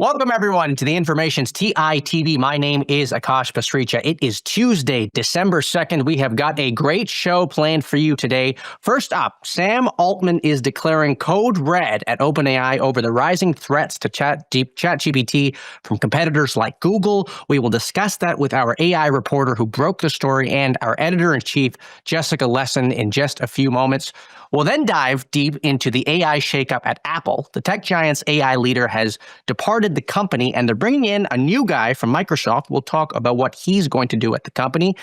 Welcome, everyone, to the Information's TITV. My name is Akash Pasricha. It is Tuesday, December 2nd. We have got a great show planned for you today. First up, Sam Altman is declaring code red at OpenAI over the rising threats to ChatGPT from competitors like Google. We will discuss that with our AI reporter who broke the story and our editor-in-chief, Jessica Lessin, in just a few moments. We'll then dive deep into the AI shakeup at Apple. The tech giant's AI leader has departed the company, and they're bringing in a new guy from Microsoft. We'll talk about what he's going to do at the company.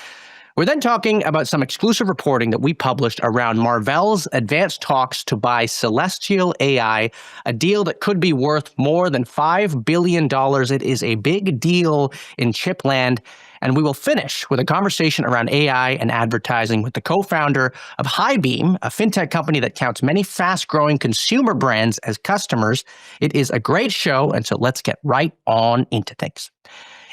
We're then talking about some exclusive reporting that we published around Marvell's advanced talks to buy Celestial AI, a deal that could be worth more than $5 billion. It is a big deal in chip land. And we will finish with a conversation around AI and advertising with the co-founder of Highbeam, a fintech company that counts many fast-growing consumer brands as customers. It is a great show, and so let's get right on into things.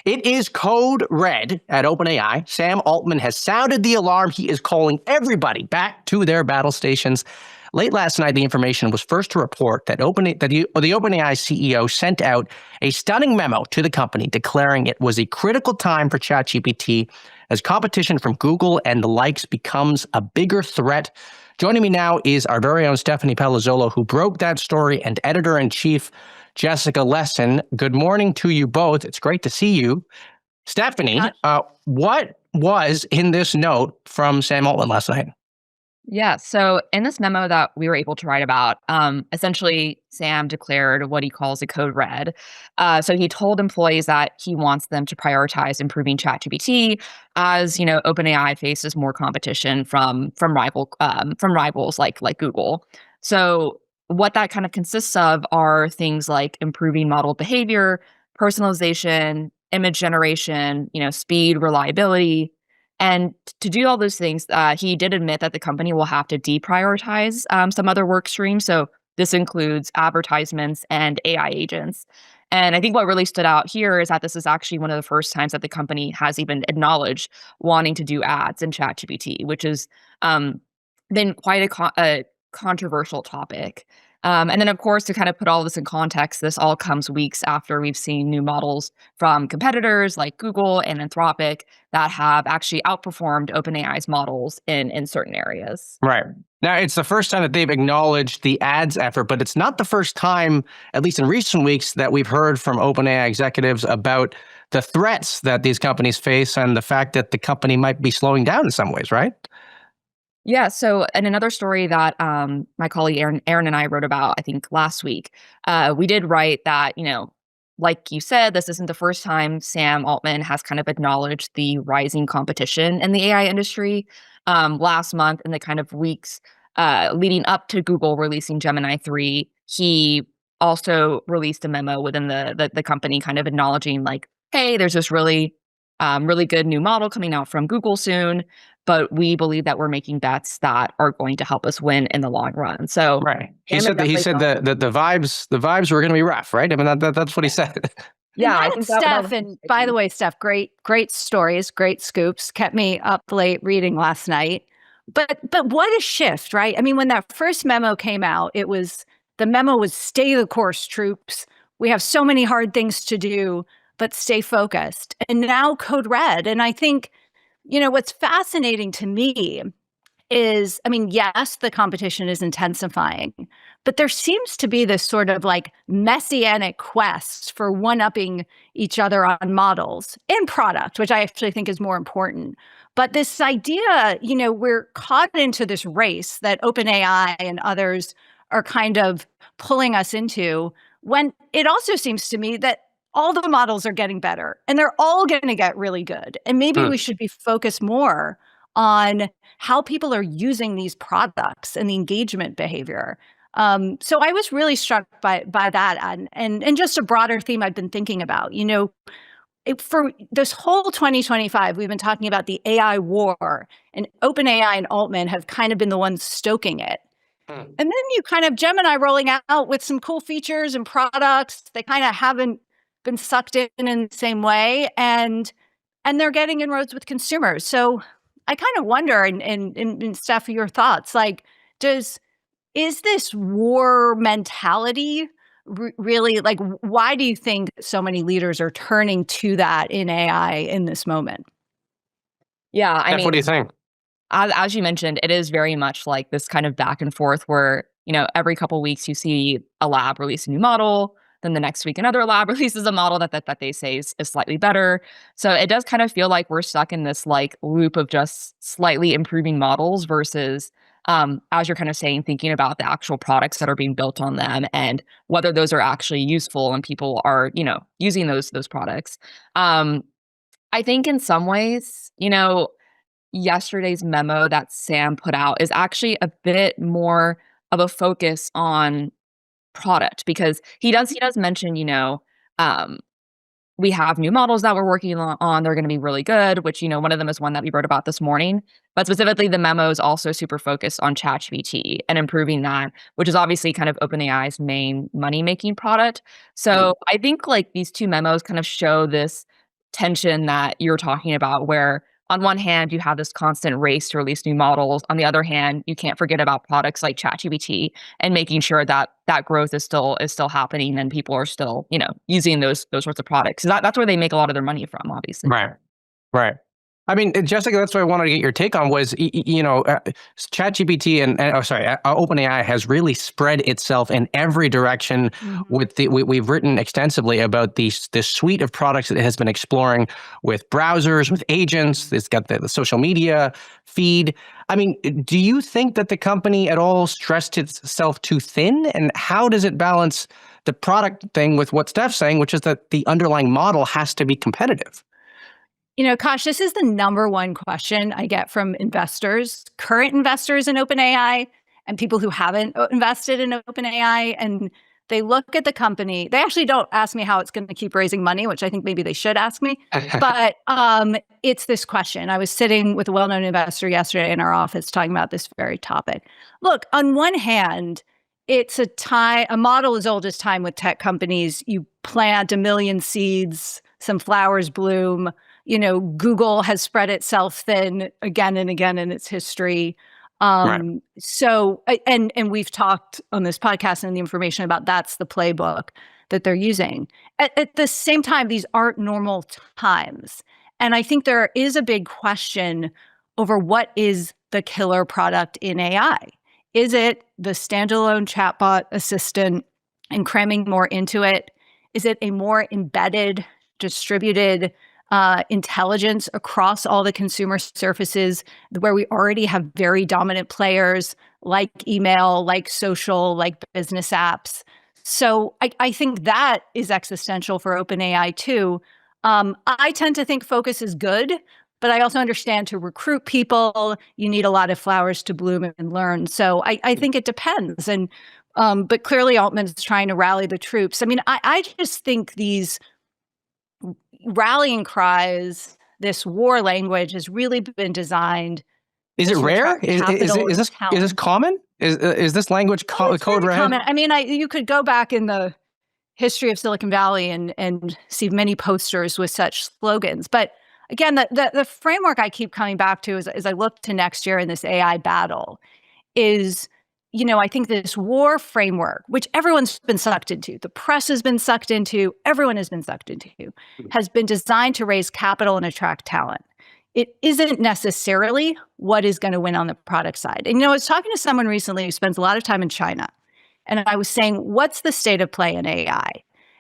It is code red at OpenAI. Sam Altman has sounded the alarm. He is calling everybody back to their battle stations. Late last night, the Information was first to report that the OpenAI CEO sent out a stunning memo to the company declaring it was a critical time for ChatGPT as competition from Google and the likes becomes a bigger threat. Joining me now is our very own Stephanie Palazzolo, who broke that story, and editor-in-chief Jessica Lessin. Good morning to you both. It's great to see you. Stephanie, what was in this note from Sam Altman last night? Yeah, so in this memo that we were able to write about, essentially Sam declared what he calls a code red. So he told employees that he wants them to prioritize improving ChatGPT as OpenAI faces more competition from rivals like Google. So what that kind of consists of are things like improving model behavior, personalization, image generation, speed, reliability. And to do all those things, he did admit that the company will have to deprioritize some other work streams. So this includes advertisements and AI agents. And I think what really stood out here is that this is actually one of the first times that the company has even acknowledged wanting to do ads in ChatGPT, which has been quite a controversial topic. And then, of course, to kind of put all this in context, this all comes weeks after we've seen new models from competitors like Google and Anthropic that have actually outperformed OpenAI's models in certain areas. Right. Now, it's the first time that they've acknowledged the ads effort, but it's not the first time, at least in recent weeks, that we've heard from OpenAI executives about the threats that these companies face and the fact that the company might be slowing down in some ways, right? Yeah. So, and another story that my colleague Aaron and I wrote about, I think last week, we did write that, like you said, this isn't the first time Sam Altman has kind of acknowledged the rising competition in the AI industry. Last month, in the kind of weeks leading up to Google releasing Gemini 3, he also released a memo within the company kind of acknowledging like, hey, there's this really good new model coming out from Google soon, but we believe that we're making bets that are going to help us win in the long run. So right. He said that the vibes were going to be rough, right? I mean, that's what he said. Yeah, I think Steph, and by the way, Steph, great stories, great scoops, kept me up late reading last night. But what a shift, right? I mean, when that first memo came out, the memo was stay the course, troops. We have so many hard things to do, but stay focused. And now code red. And I think, what's fascinating to me is, I mean, yes, the competition is intensifying, but there seems to be this sort of like messianic quest for one-upping each other on models and product, which I actually think is more important. But this idea, we're caught into this race that OpenAI and others are kind of pulling us into, when it also seems to me that all the models are getting better and they're all going to get really good. And maybe we should be focused more on how people are using these products and the engagement behavior. So I was really struck by that and just a broader theme I've been thinking about. For this whole 2025, we've been talking about the AI war, and OpenAI and Altman have kind of been the ones stoking it. And then you kind of Gemini rolling out with some cool features and products. They kind of haven't been sucked in the same way, and they're getting inroads with consumers. So I kind of wonder, and Steph, your thoughts, like, is this war mentality really, like, why do you think so many leaders are turning to that in AI in this moment? Yeah, I Steph, mean, what do you think? as you mentioned, it is very much like this kind of back and forth where, every couple weeks you see a lab release a new model, then the next week another lab releases a model that they say is slightly better. So it does kind of feel like we're stuck in this like loop of just slightly improving models versus as you're kind of saying, thinking about the actual products that are being built on them and whether those are actually useful and people are, using those products. I think in some ways, yesterday's memo that Sam put out is actually a bit more of a focus on product because he does mention, um, we have new models that we're working on. They're going to be really good, which, one of them is one that we wrote about this morning. But specifically, the memo is also super focused on ChatGPT and improving that, which is obviously kind of OpenAI's main money-making product. So I think like these two memos kind of show this tension that you're talking about where on one hand, you have this constant race to release new models. On the other hand, you can't forget about products like ChatGPT and making sure that that growth is still happening and people are still, using those sorts of products. So that's where they make a lot of their money from, obviously. Right. Right. I mean, Jessica, that's what I wanted to get your take on was, ChatGPT and OpenAI has really spread itself in every direction. With we've written extensively about this suite of products that it has been exploring with browsers, with agents. It's got the social media feed. I mean, do you think that the company at all stressed itself too thin? And how does it balance the product thing with what Steph's saying, which is that the underlying model has to be competitive? Akash, this is the number one question I get from investors, current investors in OpenAI, and people who haven't invested in OpenAI. And they look at the company. They actually don't ask me how it's going to keep raising money, which I think maybe they should ask me. But it's this question. I was sitting with a well-known investor yesterday in our office talking about this very topic. Look, on one hand, it's a model as old as time with tech companies. You plant 1 million seeds, some flowers bloom. Google has spread itself thin again and again in its history. Right. So, and we've talked on this podcast and the information about that's the playbook that they're using. At the same time, these aren't normal times. And I think there is a big question over what is the killer product in AI. Is it the standalone chatbot assistant and cramming more into it? Is it a more embedded, distributed intelligence across all the consumer surfaces where we already have very dominant players like email, like social, like business apps? So I think that is existential for OpenAI too. I tend to think focus is good, but I also understand to recruit people, you need a lot of flowers to bloom and learn. So I think it depends. And but clearly Altman is trying to rally the troops. I mean, I just think these rallying cries, this war language has really been designed. Is it rare? Is this common? Is this language code red? Common. I mean, you could go back in the history of Silicon Valley and see many posters with such slogans. But again, the framework I keep coming back to as I look to next year in this AI battle is, I think this war framework, which everyone's been sucked into, the press has been sucked into, everyone has been sucked into, has been designed to raise capital and attract talent. It isn't necessarily what is going to win on the product side. And, I was talking to someone recently who spends a lot of time in China, and I was saying, what's the state of play in AI?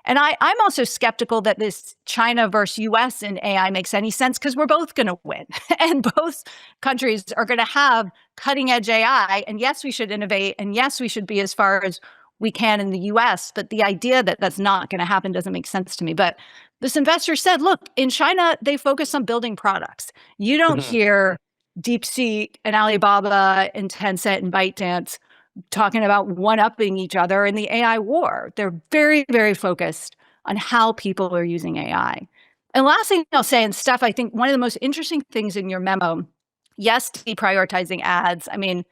And I'm also skeptical that this China versus US in AI makes any sense because we're both going to win. And both countries are going to have cutting edge AI. And yes, we should innovate. And yes, we should be as far as we can in the US. But the idea that that's not going to happen doesn't make sense to me. But this investor said, look, in China, they focus on building products. You don't hear DeepSeek and Alibaba and Tencent and ByteDance talking about one-upping each other in the AI war. They're very, very focused on how people are using AI. And last thing I'll say, and Steph, I think one of the most interesting things in your memo, yes, deprioritizing ads. I mean,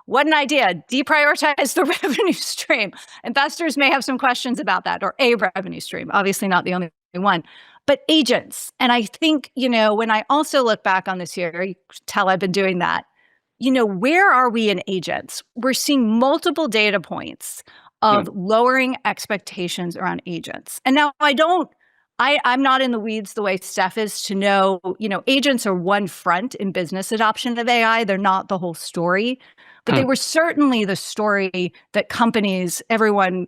what an idea. Deprioritize the revenue stream. Investors may have some questions about that, or a revenue stream, obviously not the only one. But agents. And I think, when I also look back on this year, you can tell I've been doing that. Where are we in agents? We're seeing multiple data points of lowering expectations around agents. And now I'm not in the weeds the way Steph is to know, agents are one front in business adoption of AI. They're not the whole story, but they were certainly the story that companies, everyone,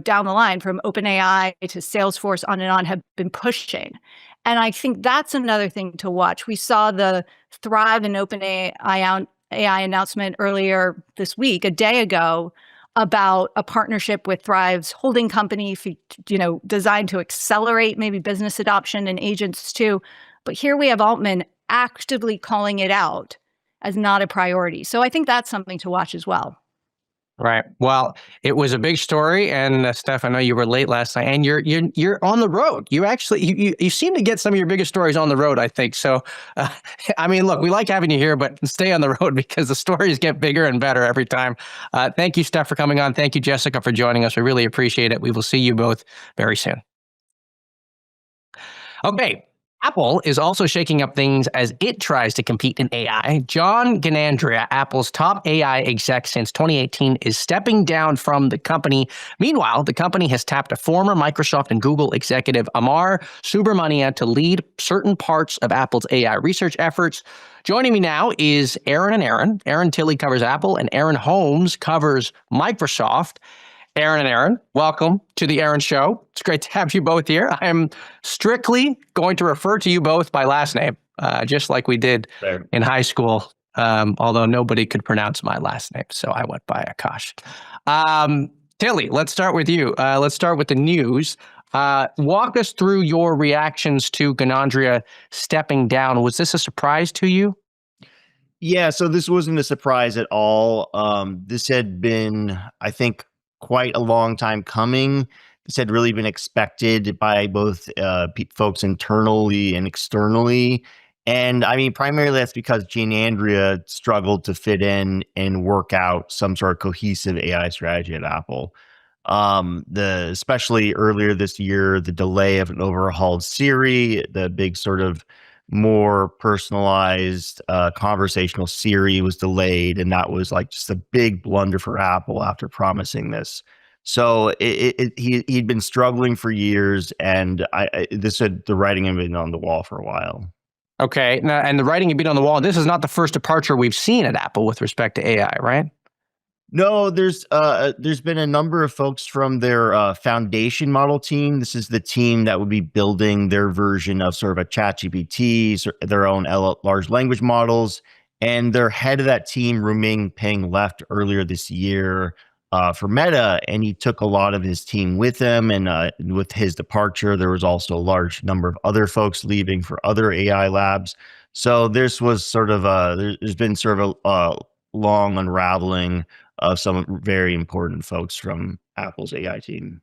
down the line from OpenAI to Salesforce on and on have been pushing. And I think that's another thing to watch. We saw the Thrive and OpenAI AI announcement earlier this week, a day ago, about a partnership with Thrive's holding company, designed to accelerate maybe business adoption and agents too. But here we have Altman actively calling it out as not a priority. So I think that's something to watch as well. Right. Well, it was a big story, and Steph, I know you were late last night, and you're on the road. You actually you seem to get some of your biggest stories on the road, I think. So, I mean, look, we like having you here, but stay on the road because the stories get bigger and better every time. Thank you, Steph, for coming on. Thank you, Jessica, for joining us. We really appreciate it. We will see you both very soon. Okay. Apple is also shaking up things as it tries to compete in AI. John Giannandrea, Apple's top AI exec since 2018, is stepping down from the company. Meanwhile, the company has tapped a former Microsoft and Google executive, Amar Subramania, to lead certain parts of Apple's AI research efforts. Joining me now is Aaron and Aaron. Aaron Tilley covers Apple, and Aaron Holmes covers Microsoft. Aaron and Aaron, welcome to the Aaron Show. It's great to have you both here. I'm strictly going to refer to you both by last name, just like we did in high school, although nobody could pronounce my last name, so I went by Akash. Tilley, let's start with you. Let's start with the news. Walk us through your reactions to Giannandrea stepping down. Was this a surprise to you? Yeah, so this wasn't a surprise at all. This had been, I think, quite a long time coming. This had really been expected by both folks internally and externally. And I mean, primarily that's because Giannandrea struggled to fit in and work out some sort of cohesive AI strategy at Apple. Especially earlier this year, the delay of an overhauled Siri, the big sort of more personalized conversational Siri was delayed, and that was like just a big blunder for Apple after promising this. So he'd been struggling for years, and the writing had been on the wall for a while. Okay, now, and the writing had been on the wall. This is not the first departure we've seen at Apple with respect to AI, right? No, there's been a number of folks from their foundation model team. This is the team that would be building their version of sort of a ChatGPT, their own large language models. And their head of that team, Ruming Peng, left earlier this year for Meta, and he took a lot of his team with him. And with his departure, there was also a large number of other folks leaving for other AI labs. So this was sort of there's been sort of a long unraveling of some very important folks from Apple's AI team.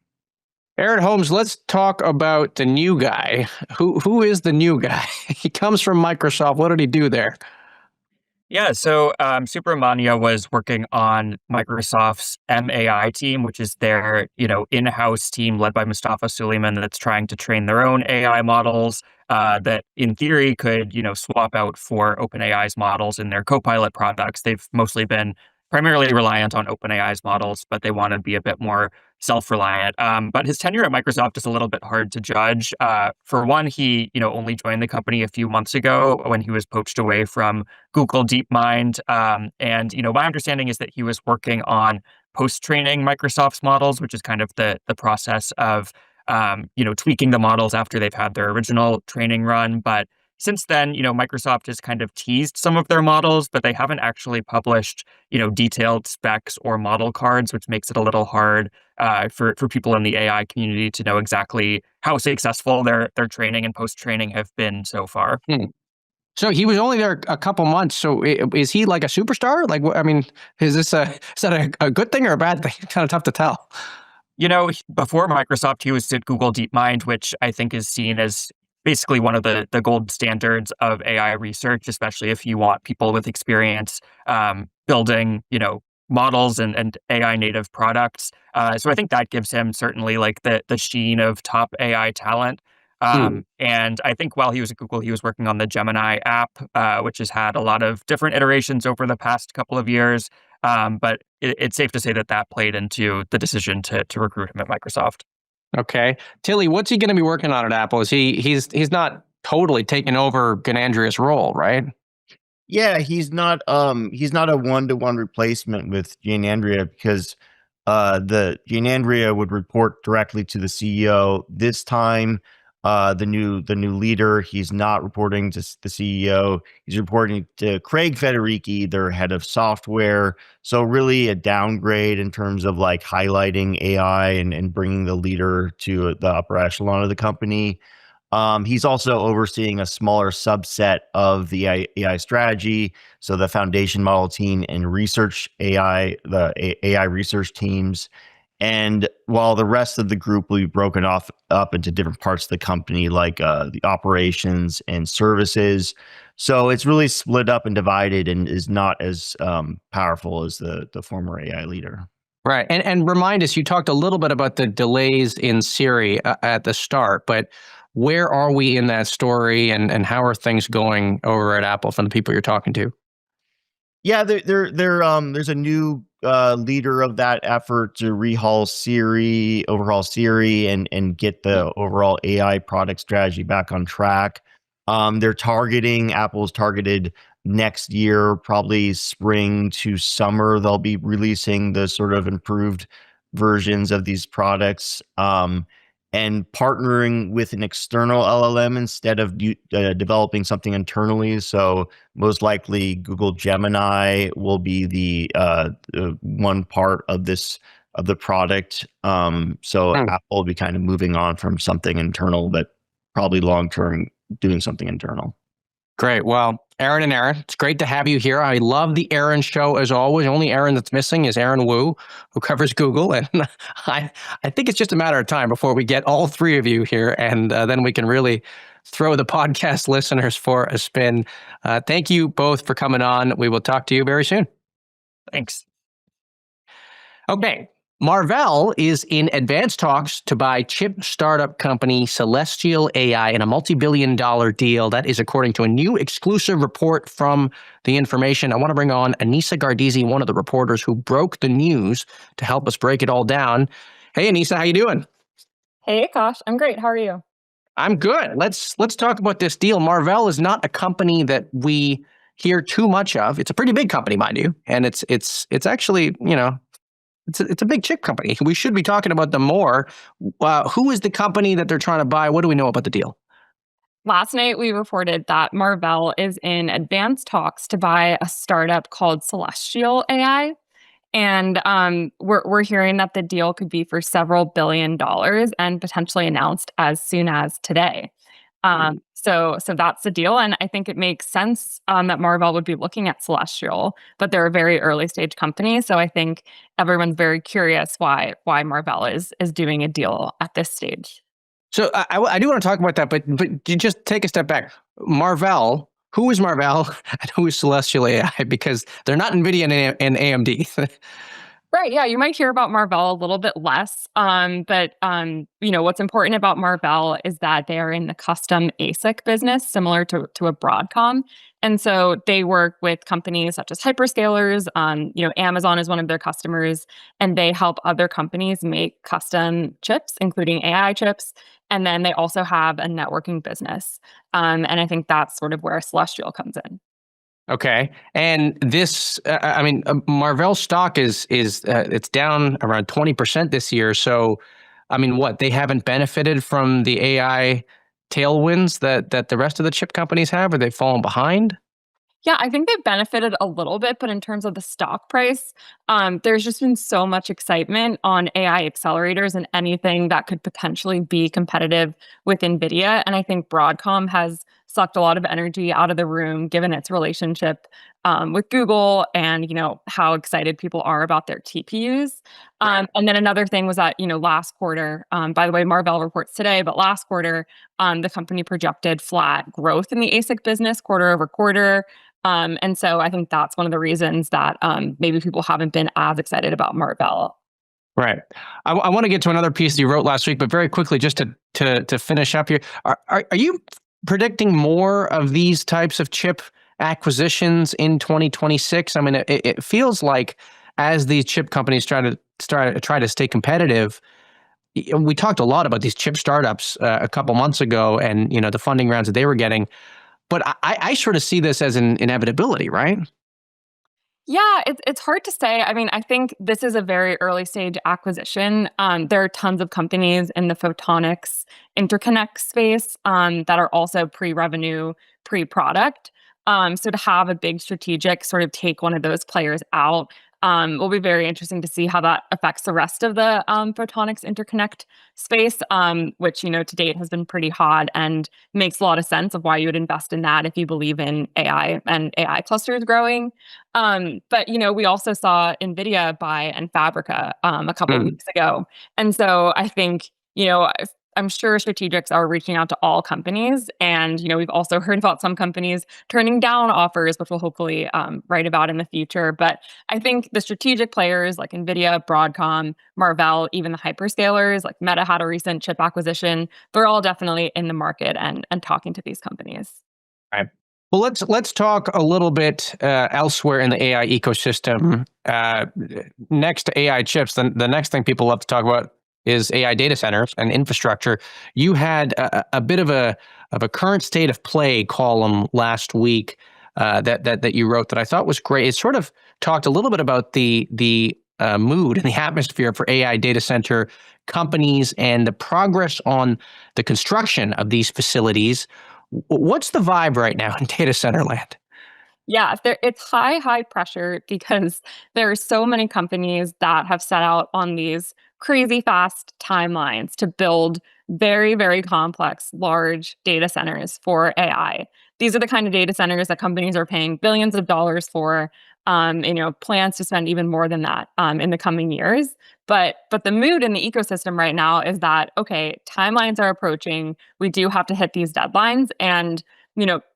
Aaron Holmes, let's talk about the new guy. Who is the new guy? He comes from Microsoft. What did he do there? Yeah, so Subramania was working on Microsoft's MAI team, which is their in-house team led by Mustafa Suleyman that's trying to train their own AI models that, in theory, could swap out for OpenAI's models in their Copilot products. They've mostly been primarily reliant on OpenAI's models, but they want to be a bit more self-reliant. But his tenure at Microsoft is a little bit hard to judge. For one, he only joined the company a few months ago when he was poached away from Google DeepMind. And my understanding is that he was working on post-training Microsoft's models, which is kind of the process of tweaking the models after they've had their original training run. But since then, Microsoft has kind of teased some of their models, but they haven't actually published, detailed specs or model cards, which makes it a little hard for people in the AI community to know exactly how successful their training and post-training have been so far. So he was only there a couple months. So is he like a superstar? Like, I mean, is that a good thing or a bad thing? Kind of tough to tell. Before Microsoft, he was at Google DeepMind, which I think is seen as basically one of the gold standards of AI research, especially if you want people with experience building, models and AI native products. So I think that gives him certainly like the sheen of top AI talent. And I think while he was at Google, he was working on the Gemini app, which has had a lot of different iterations over the past couple of years. But it's safe to say that played into the decision to recruit him at Microsoft. Okay. Tilley, what's he going to be working on at Apple? He's not totally taking over Giannandrea's role, right? Yeah, he's not a one-to-one replacement with Giannandrea because the Giannandrea would report directly to the CEO. This time, the new leader, he's not reporting to the CEO. He's reporting to Craig Federighi, their head of software. So really a downgrade in terms of like highlighting AI and bringing the leader to the upper echelon of the company. He's also overseeing a smaller subset of the AI strategy. So the foundation model team and research AI, the AI research teams. And while the rest of the group will be broken up into different parts of the company, like the operations and services. So it's really split up and divided and is not as powerful as the former AI leader. Right. And remind us, you talked a little bit about the delays in Siri at the start, but where are we in that story and how are things going over at Apple from the people you're talking to? Yeah, there's a new leader of that effort to overhaul Siri, and get the overall AI product strategy back on track. Apple's targeted next year, probably spring to summer. They'll be releasing the sort of improved versions of these products. And partnering with an external LLM instead of developing something internally. So most likely Google Gemini will be the one part of the product. So Apple will be kind of moving on from something internal, but probably long-term doing something internal. Great. Well, Aaron and Aaron, it's great to have you here. I love the Aaron show as always. Only Aaron that's missing is Aaron Wu, who covers Google. And I think it's just a matter of time before we get all three of you here. And then we can really throw the podcast listeners for a spin. Thank you both for coming on. We will talk to you very soon. Thanks. Okay. Marvell is in advanced talks to buy chip startup company Celestial AI in a multi-billion-dollar deal. That is according to a new exclusive report from The Information. I want to bring on Anissa Gardizy, one of the reporters who broke the news, to help us break it all down. Hey, Anissa, how you doing? Hey, Akash. I'm great. How are you? I'm good. Let's talk about this deal. Marvell is not a company that we hear too much of. It's a pretty big company, mind you, and it's actually, it's a big chip company. We should be talking about them more. Who is the company that they're trying to buy? What do we know about the deal? Last night, we reported that Marvell is in advanced talks to buy a startup called Celestial AI. And we're hearing that the deal could be for several $billions and potentially announced as soon as today. So that's the deal. And I think it makes sense that Marvell would be looking at Celestial, but they're a very early stage company. So I think everyone's very curious why Marvell is doing a deal at this stage. So I do want to talk about that, but you just take a step back. Marvell, who is Marvell and who is Celestial AI? Because they're not NVIDIA and AMD. Right. Yeah. You might hear about Marvell a little bit less. But what's important about Marvell is that they are in the custom ASIC business, similar to a Broadcom. And so they work with companies such as hyperscalers. Amazon is one of their customers, and they help other companies make custom chips, including AI chips. And then they also have a networking business. And I think that's sort of where Celestial comes in. Okay, and this, Marvell stock is it's down around 20% this year. So, they haven't benefited from the AI tailwinds that the rest of the chip companies have? Are they falling behind? Yeah, I think they've benefited a little bit, but in terms of the stock price, there's just been so much excitement on AI accelerators and anything that could potentially be competitive with NVIDIA. And I think Broadcom has sucked a lot of energy out of the room, given its relationship with Google and, how excited people are about their TPUs. And then another thing was that, last quarter, by the way, Marvell reports today, but last quarter, the company projected flat growth in the ASIC business quarter over quarter. And so I think that's one of the reasons that maybe people haven't been as excited about Marvell. Right. I want to get to another piece you wrote last week, but very quickly, just to finish up here, are you predicting more of these types of chip acquisitions in 2026? It feels like as these chip companies try to stay competitive, we talked a lot about these chip startups a couple months ago, and the funding rounds that they were getting. But I sort of see this as an inevitability, right? Yeah, it's hard to say. I mean, I think this is a very early stage acquisition. There are tons of companies in the photonics interconnect space that are also pre-revenue, pre-product. So to have a big strategic sort of take one of those players out will be very interesting to see how that affects the rest of the photonics interconnect space, which, to date has been pretty hot and makes a lot of sense of why you would invest in that if you believe in AI and AI clusters growing. But, we also saw NVIDIA buy Fabrica a couple of weeks ago. And so I think, I'm sure strategics are reaching out to all companies. And, we've also heard about some companies turning down offers, which we'll hopefully write about in the future. But I think the strategic players like NVIDIA, Broadcom, Marvell, even the hyperscalers, like Meta had a recent chip acquisition. They're all definitely in the market and talking to these companies. All right. Well, let's talk a little bit elsewhere in the AI ecosystem. Next to AI chips, the next thing people love to talk about is AI data centers and infrastructure. You had a bit of a current state of play column last week that you wrote that I thought was great. It sort of talked a little bit about the mood and the atmosphere for AI data center companies and the progress on the construction of these facilities. What's the vibe right now in data center land? Yeah, it's high pressure because there are so many companies that have set out on these crazy fast timelines to build very, very complex, large data centers for AI. These are the kind of data centers that companies are paying billions of dollars for, plans to spend even more than that in the coming years. But the mood in the ecosystem right now is that, okay, timelines are approaching. We do have to hit these deadlines. And,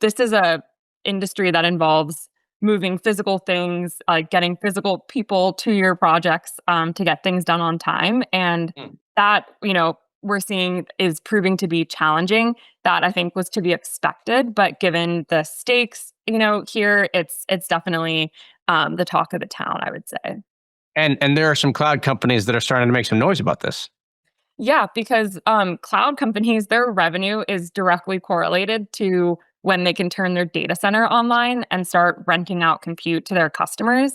this is a industry that involves moving physical things, getting physical people to your projects to get things done on time. And that, we're seeing is proving to be challenging. That I think was to be expected. But given the stakes, here, it's definitely the talk of the town, I would say. And there are some cloud companies that are starting to make some noise about this. Yeah, because cloud companies, their revenue is directly correlated to when they can turn their data center online and start renting out compute to their customers.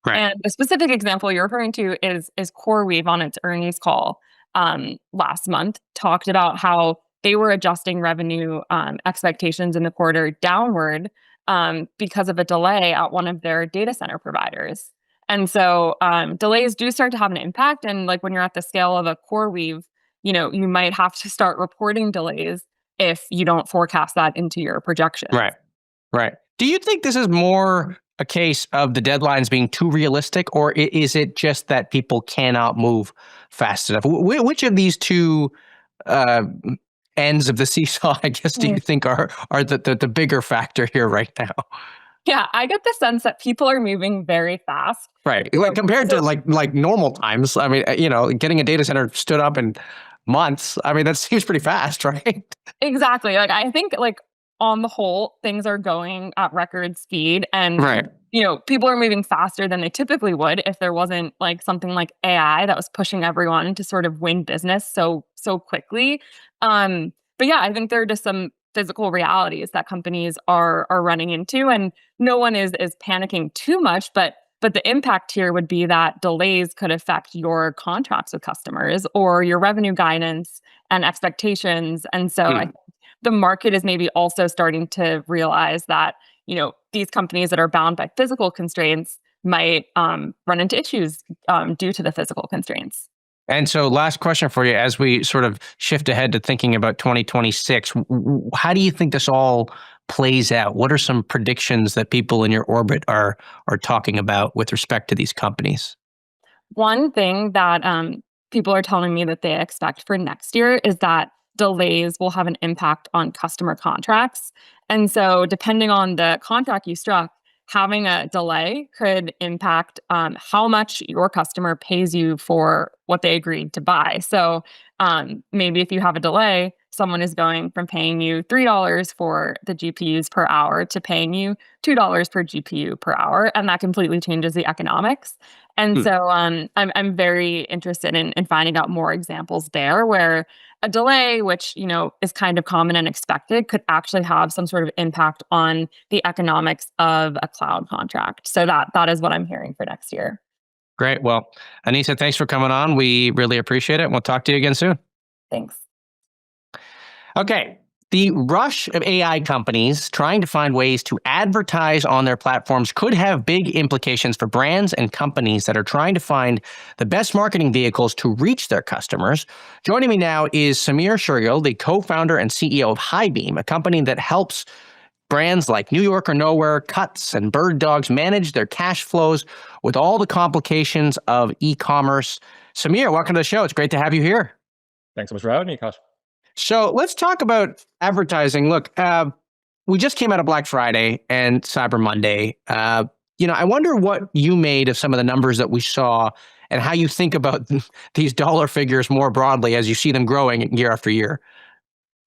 Right. And the specific example you're referring to is CoreWeave on its earnings call last month, talked about how they were adjusting revenue expectations in the quarter downward because of a delay at one of their data center providers. And so delays do start to have an impact. And like when you're at the scale of a CoreWeave, you might have to start reporting delays if you don't forecast that into your projections. Right. Do you think this is more a case of the deadlines being too realistic, or is it just that people cannot move fast enough? Which of these two ends of the seesaw, I guess, do you think are the bigger factor here right now? Yeah, I get the sense that people are moving very fast. Right. Like compared to like normal times. I mean, getting a data center stood up in months. I mean, that seems pretty fast, right? Exactly. Like I think on the whole, things are going at record speed and right. People are moving faster than they typically would if there wasn't like something like AI that was pushing everyone to sort of win business so quickly. But yeah, I think there are just some physical realities that companies are running into, and no one is panicking too much, but the impact here would be that delays could affect your contracts with customers or your revenue guidance and expectations. And so I think the market is maybe also starting to realize that, these companies that are bound by physical constraints might run into issues due to the physical constraints. And so last question for you, as we sort of shift ahead to thinking about 2026, how do you think this all plays out? What are some predictions that people in your orbit are talking about with respect to these companies? One thing that people are telling me that they expect for next year is that delays will have an impact on customer contracts. And so depending on the contract you struck, having a delay could impact how much your customer pays you for what they agreed to buy. So maybe if you have a delay, someone is going from paying you $3 for the GPUs per hour to paying you $2 per GPU per hour. And that completely changes the economics. And so I'm very interested in finding out more examples there where a delay, which, is kind of common and expected, could actually have some sort of impact on the economics of a cloud contract. So that is what I'm hearing for next year. Great. Well, Anissa, thanks for coming on. We really appreciate it. We'll talk to you again soon. Thanks. Okay. The rush of AI companies trying to find ways to advertise on their platforms could have big implications for brands and companies that are trying to find the best marketing vehicles to reach their customers. Joining me now is Sameer Shergill, the co-founder and CEO of Highbeam, a company that helps brands like New York or Nowhere, Cuts, and Bird Dogs manage their cash flows with all the complications of e-commerce. Sameer, welcome to the show. It's great to have you here. Thanks so much for having me, Akash. So let's talk about advertising. Look, we just came out of Black Friday and Cyber Monday. I wonder what you made of some of the numbers that we saw and how you think about these dollar figures more broadly as you see them growing year after year.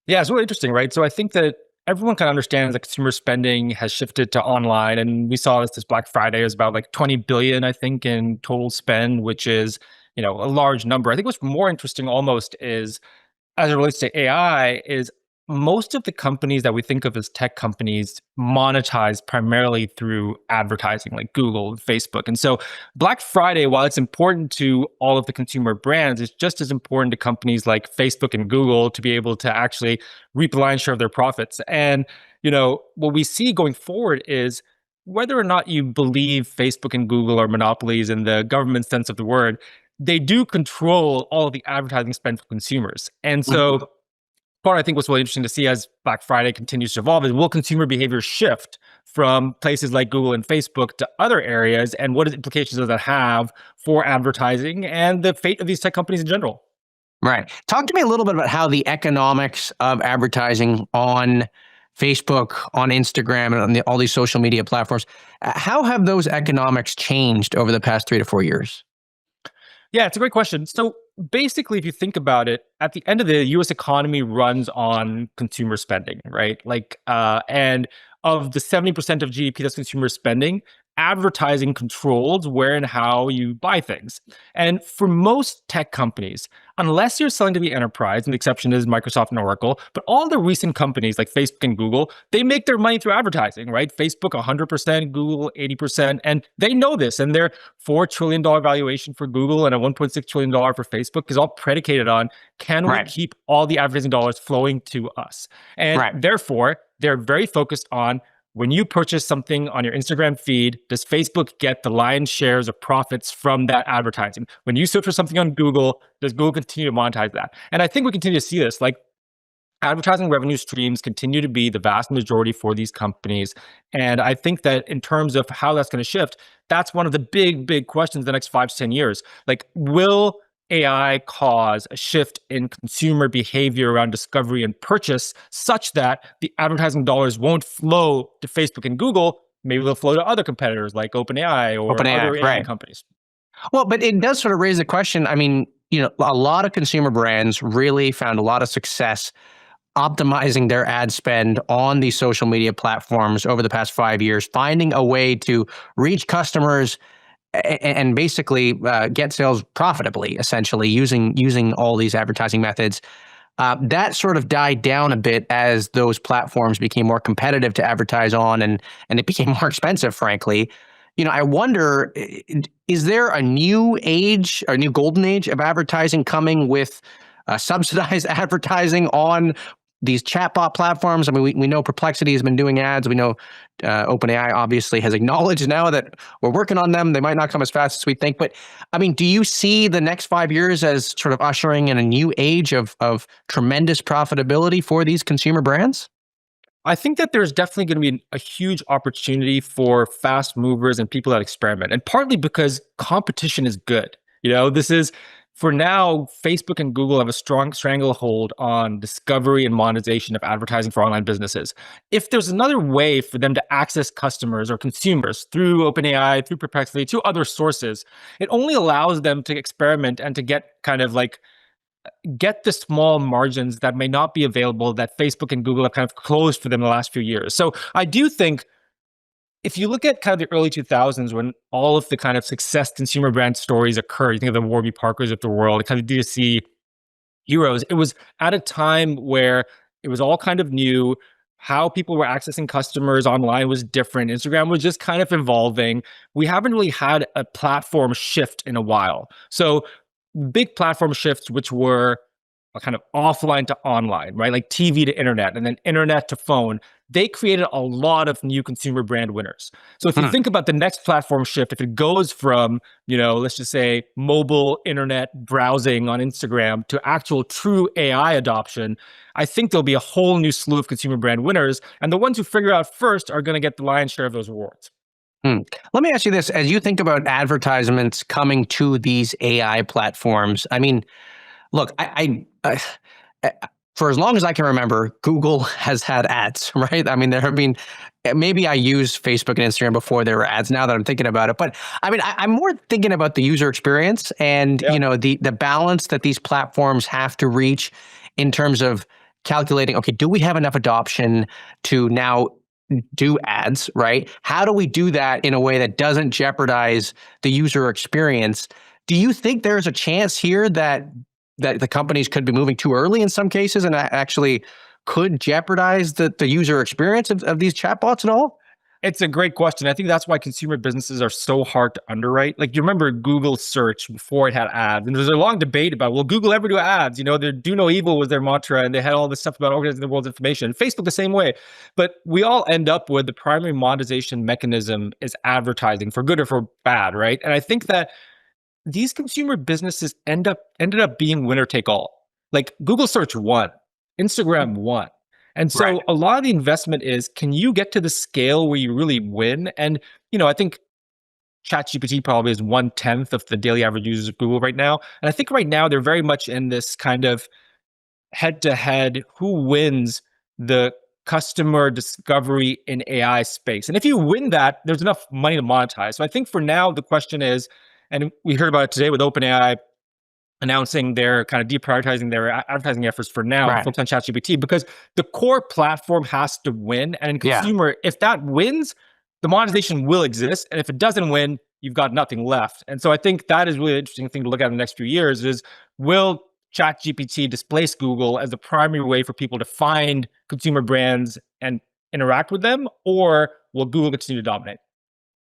Yeah, it's really interesting, right? So I think that everyone kind of understands that consumer spending has shifted to online. And we saw this Black Friday is about like 20 billion, I think, in total spend, which is, a large number. I think what's more interesting almost is, as it relates to AI, is most of the companies that we think of as tech companies monetize primarily through advertising, like Google and Facebook. And so Black Friday, while it's important to all of the consumer brands, it's just as important to companies like Facebook and Google to be able to actually reap the lion's share of their profits. And, what we see going forward is whether or not you believe Facebook and Google are monopolies in the government sense of the word, they do control all of the advertising spend for consumers. And so part I think what's really interesting to see as Black Friday continues to evolve is, will consumer behavior shift from places like Google and Facebook to other areas? And what implications does that have for advertising and the fate of these tech companies in general? Right. Talk to me a little bit about how the economics of advertising on Facebook, on Instagram, and on all these social media platforms, how have those economics changed over the past 3 to 4 years? Yeah, it's a great question. So basically, if you think about it, at the end of the day, the US economy runs on consumer spending, right? And of the 70% of GDP that's consumer spending, advertising controls where and how you buy things. And for most tech companies, unless you're selling to the enterprise, and the exception is Microsoft and Oracle, but all the recent companies like Facebook and Google, they make their money through advertising, right? Facebook 100%, Google 80%, and they know this. And their $4 trillion valuation for Google and a $1.6 trillion for Facebook is all predicated on, can we keep all the advertising dollars flowing to us? And therefore, they're very focused on, when you purchase something on your Instagram feed, does Facebook get the lion's shares of profits from that advertising? When you search for something on Google, does Google continue to monetize that? And I think we continue to see this, advertising revenue streams continue to be the vast majority for these companies. And I think that in terms of how that's going to shift, that's one of the big questions the next 5 to 10 years. Will AI cause a shift in consumer behavior around discovery and purchase such that the advertising dollars won't flow to Facebook and Google? Maybe they'll flow to other competitors like OpenAI or other AI companies. Well, but it does sort of raise the question. I mean, a lot of consumer brands really found a lot of success optimizing their ad spend on these social media platforms over the past 5 years, finding a way to reach customers and basically get sales profitably, essentially using all these advertising methods. That sort of died down a bit as those platforms became more competitive to advertise on, and it became more expensive, frankly. I wonder, is there a new age, a new golden age of advertising coming with subsidized advertising on these chatbot platforms? I mean, we know Perplexity has been doing ads. We know OpenAI obviously has acknowledged now that we're working on them. They might not come as fast as we think. But I mean, do you see the next 5 years as sort of ushering in a new age of tremendous profitability for these consumer brands? I think that there's definitely going to be a huge opportunity for fast movers and people that experiment. And partly because competition is good. This is, for now, Facebook and Google have a strong stranglehold on discovery and monetization of advertising for online businesses. If there's another way for them to access customers or consumers through OpenAI, through Perplexity, to other sources, it only allows them to experiment and to get get the small margins that may not be available that Facebook and Google have kind of closed for them the last few years. So I do think if you look at kind of the early 2000s when all of the kind of success consumer brand stories occurred, you think of the Warby Parkers of the world, kind of D2C heroes, it was at a time where it was all kind of new. How people were accessing customers online was different. Instagram was just kind of evolving. We haven't really had a platform shift in a while. So big platform shifts, which were a kind of offline to online, right? Like TV to internet and then internet to phone. They created a lot of new consumer brand winners. So if you think about the next platform shift, if it goes from, let's just say mobile internet browsing on Instagram to actual true AI adoption, I think there'll be a whole new slew of consumer brand winners. And the ones who figure out first are going to get the lion's share of those rewards. Let me ask you this. As you think about advertisements coming to these AI platforms, I mean, look, I for as long as I can remember, Google has had ads, right? I mean, there have been, maybe I used Facebook and Instagram before there were ads, now that I'm thinking about it. But I mean, I'm more thinking about the user experience and, the balance that these platforms have to reach in terms of calculating, okay, do we have enough adoption to now do ads, right? How do we do that in a way that doesn't jeopardize the user experience? Do you think there's a chance here that the companies could be moving too early in some cases and actually could jeopardize the user experience of these chatbots at all? It's a great question. I think that's why consumer businesses are so hard to underwrite. Like, you remember Google search before it had ads, and there's a long debate about, will Google ever do ads? Their do no evil was their mantra, and they had all this stuff about organizing the world's information. Facebook the same way. But we all end up with the primary monetization mechanism is advertising, for good or for bad, right? And I think that these consumer businesses ended up being winner take all. Like, Google search won, Instagram won. And so a lot of the investment is, can you get to the scale where you really win? And, I think ChatGPT probably is 1/10 of the daily average users of Google right now. And I think right now they're very much in this kind of head-to-head, who wins the customer discovery in AI space. And if you win that, there's enough money to monetize. So I think for now, the question is, and we heard about it today with OpenAI announcing they're kind of deprioritizing their advertising efforts for now, focused on ChatGPT, because the core platform has to win. And in consumer, if that wins, the monetization will exist. And if it doesn't win, you've got nothing left. And so I think that is really an interesting thing to look at in the next few years is, will ChatGPT displace Google as the primary way for people to find consumer brands and interact with them, or will Google continue to dominate?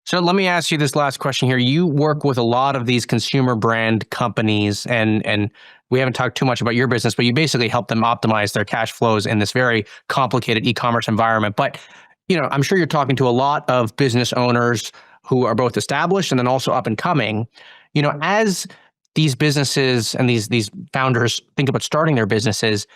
So let me ask you this last question here. You work with a lot of these consumer brand companies, and we haven't talked too much about your business, but you basically help them optimize their cash flows in this very complicated e-commerce environment. But, I'm sure you're talking to a lot of business owners who are both established and then also up and coming. As these businesses and these founders think about starting their businesses,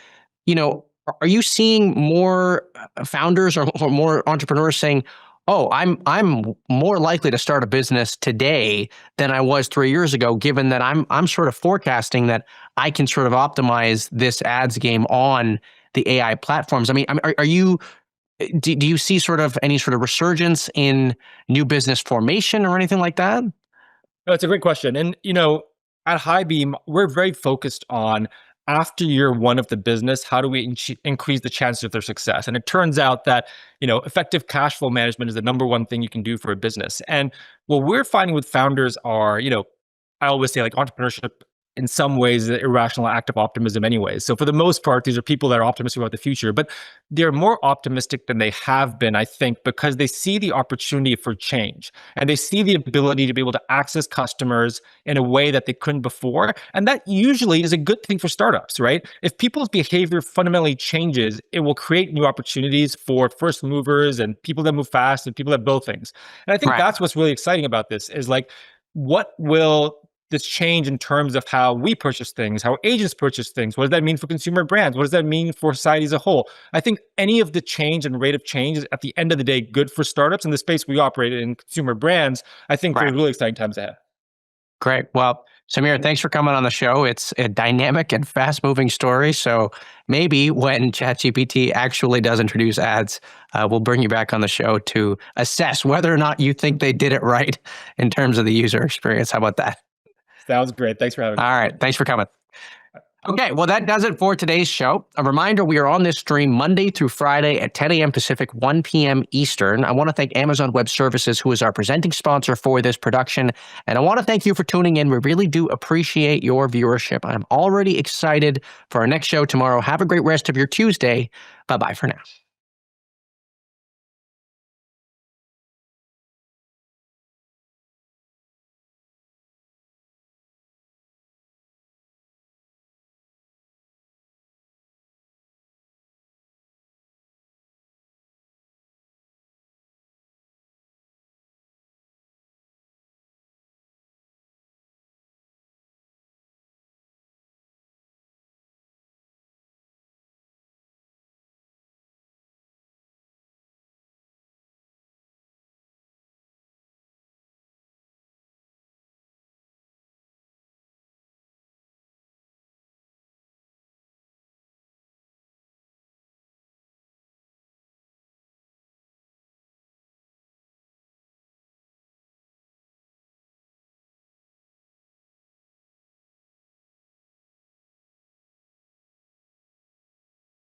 are you seeing more founders or more entrepreneurs saying, oh, I'm more likely to start a business today than I was 3 years ago, given that I'm sort of forecasting that I can sort of optimize this ads game on the AI platforms? I mean, do you see sort of any sort of resurgence in new business formation or anything like that? That's a great question. And, at Highbeam, we're very focused on, after year one of the business, how do we increase the chances of their success? And it turns out that, effective cash flow management is the number one thing you can do for a business. And what we're finding with founders are, I always say, like, entrepreneurship in some ways is an irrational act of optimism anyways. So for the most part, these are people that are optimistic about the future, but they're more optimistic than they have been, I think, because they see the opportunity for change and they see the ability to be able to access customers in a way that they couldn't before. And that usually is a good thing for startups, right? If people's behavior fundamentally changes, it will create new opportunities for first movers and people that move fast and people that build things. And I think that's what's really exciting about this is, like, what will this change in terms of how we purchase things, how agents purchase things? What does that mean for consumer brands? What does that mean for society as a whole? I think any of the change and rate of change is, at the end of the day, good for startups in the space we operate in, consumer brands. I think there's really exciting times ahead. Great. Well, Sameer, thanks for coming on the show. It's a dynamic and fast-moving story. So maybe when ChatGPT actually does introduce ads, we'll bring you back on the show to assess whether or not you think they did it right in terms of the user experience. How about that? Sounds great. Thanks for having me. All right. Thanks for coming. Okay, well, that does it for today's show. A reminder, we are on this stream Monday through Friday at 10 a.m. Pacific, 1 p.m. Eastern. I want to thank Amazon Web Services, who is our presenting sponsor for this production. And I want to thank you for tuning in. We really do appreciate your viewership. I'm already excited for our next show tomorrow. Have a great rest of your Tuesday. Bye-bye for now.